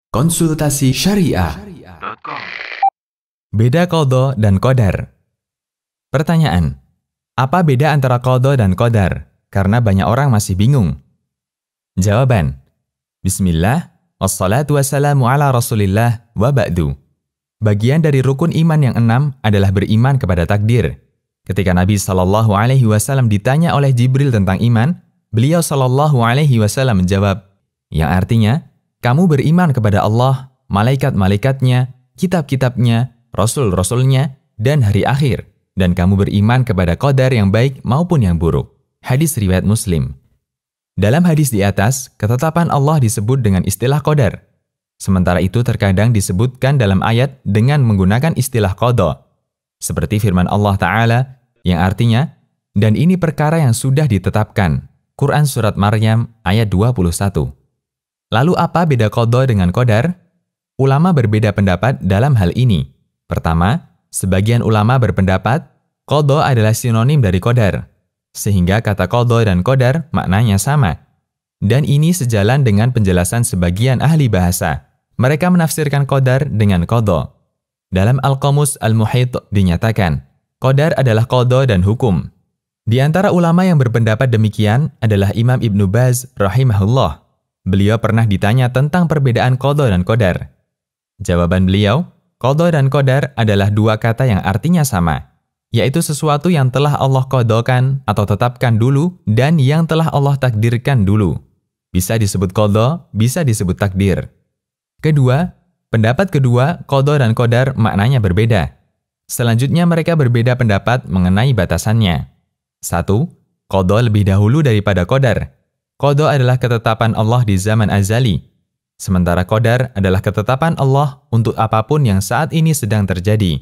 Konsultasi Syariah. Beda qadha dan qadar. Pertanyaan: apa beda antara qadha dan qadar? Karena banyak orang masih bingung. Jawaban: Bismillah, wassalatu wassalamu ala rasulillah, wa ba'du. Bagian dari rukun iman yang 6 adalah beriman kepada takdir. Ketika Nabi SAW ditanya oleh Jibril tentang iman, beliau SAW menjawab, yang artinya, kamu beriman kepada Allah, malaikat-malaikatnya, kitab-kitabnya, rasul-rasulnya, dan hari akhir. Dan kamu beriman kepada qadar yang baik maupun yang buruk. Hadis riwayat Muslim. Dalam hadis di atas, ketetapan Allah disebut dengan istilah qadar. Sementara itu terkadang disebutkan dalam ayat dengan menggunakan istilah qadha. Seperti firman Allah Ta'ala yang artinya, dan ini perkara yang sudah ditetapkan. Quran Surat Maryam ayat 21. Lalu apa beda qadha dengan qadar? Ulama berbeda pendapat dalam hal ini. Pertama, sebagian ulama berpendapat qadha adalah sinonim dari qadar, sehingga kata qadha dan qadar maknanya sama. Dan ini sejalan dengan penjelasan sebagian ahli bahasa. Mereka menafsirkan qadar dengan qadha. Dalam Al-Qamus Al-Muhit dinyatakan, qadar adalah qadha dan hukum. Di antara ulama yang berpendapat demikian adalah Imam Ibnu Baz rahimahullah. Beliau pernah ditanya tentang perbedaan qadha dan qadar. Jawaban beliau, qadha dan qadar adalah dua kata yang artinya sama, yaitu sesuatu yang telah Allah qadhakan atau tetapkan dulu dan yang telah Allah takdirkan dulu. Bisa disebut qadha, bisa disebut takdir. Kedua, pendapat kedua, qadha dan qadar maknanya berbeda. Selanjutnya mereka berbeda pendapat mengenai batasannya. 1. Qadha lebih dahulu daripada qadar. Qadha adalah ketetapan Allah di zaman azali. Sementara qadar adalah ketetapan Allah untuk apapun yang saat ini sedang terjadi.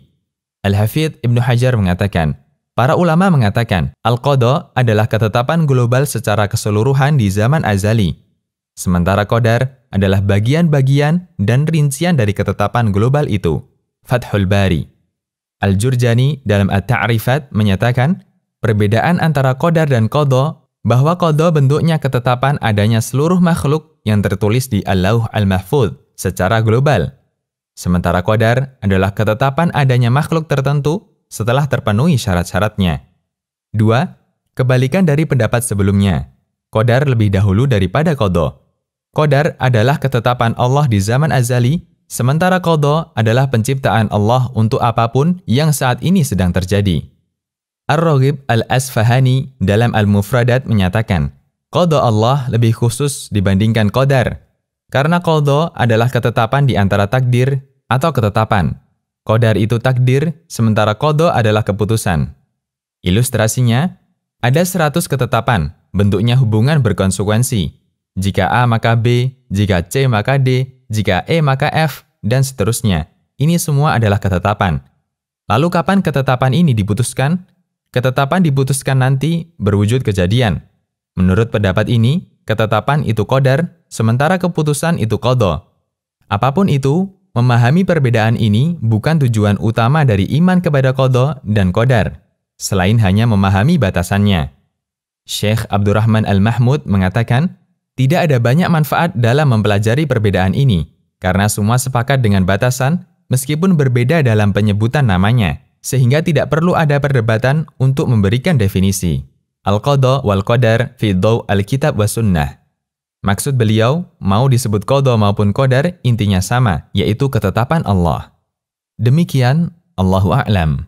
Al-Hafidz Ibnu Hajar mengatakan, para ulama mengatakan, Al-Qadha adalah ketetapan global secara keseluruhan di zaman azali. Sementara qadar adalah bagian-bagian dan rincian dari ketetapan global itu. Fathul Bari. Al-Jurjani dalam At-Ta'rifat menyatakan, perbedaan antara qadar dan qadha bahwa qadha bentuknya ketetapan adanya seluruh makhluk yang tertulis di Al-Lauh Al-Mahfuz secara global. Sementara qadar adalah ketetapan adanya makhluk tertentu setelah terpenuhi syarat-syaratnya. 2. Kebalikan dari pendapat sebelumnya. Qadar lebih dahulu daripada qadha. Qadar adalah ketetapan Allah di zaman azali, sementara qadha adalah penciptaan Allah untuk apapun yang saat ini sedang terjadi. Ar-Raghib Al-Asfahani dalam Al-Mufradat menyatakan, qadha Allah lebih khusus dibandingkan qadar, karena qadha adalah ketetapan di antara takdir atau ketetapan. Qadar itu takdir, sementara qadha adalah keputusan. Ilustrasinya, ada 100 ketetapan, bentuknya hubungan berkonsekuensi. Jika A maka B, jika C maka D, jika E maka F, dan seterusnya. Ini semua adalah ketetapan. Lalu kapan ketetapan ini diputuskan? Ketetapan diputuskan nanti berwujud kejadian. Menurut pendapat ini, ketetapan itu qadar, sementara keputusan itu qadha. Apapun itu, memahami perbedaan ini bukan tujuan utama dari iman kepada qadha dan qadar, selain hanya memahami batasannya. Syekh Abdurrahman Al-Mahmud mengatakan, tidak ada banyak manfaat dalam mempelajari perbedaan ini, karena semua sepakat dengan batasan, meskipun berbeda dalam penyebutan namanya, sehingga tidak perlu ada perdebatan untuk memberikan definisi. Al-Qadha wal Qadar fi Dhaw al-Kitab wa Sunnah. Maksud beliau, mau disebut qadha maupun qadar, intinya sama, yaitu ketetapan Allah. Demikian, Allahu a'lam.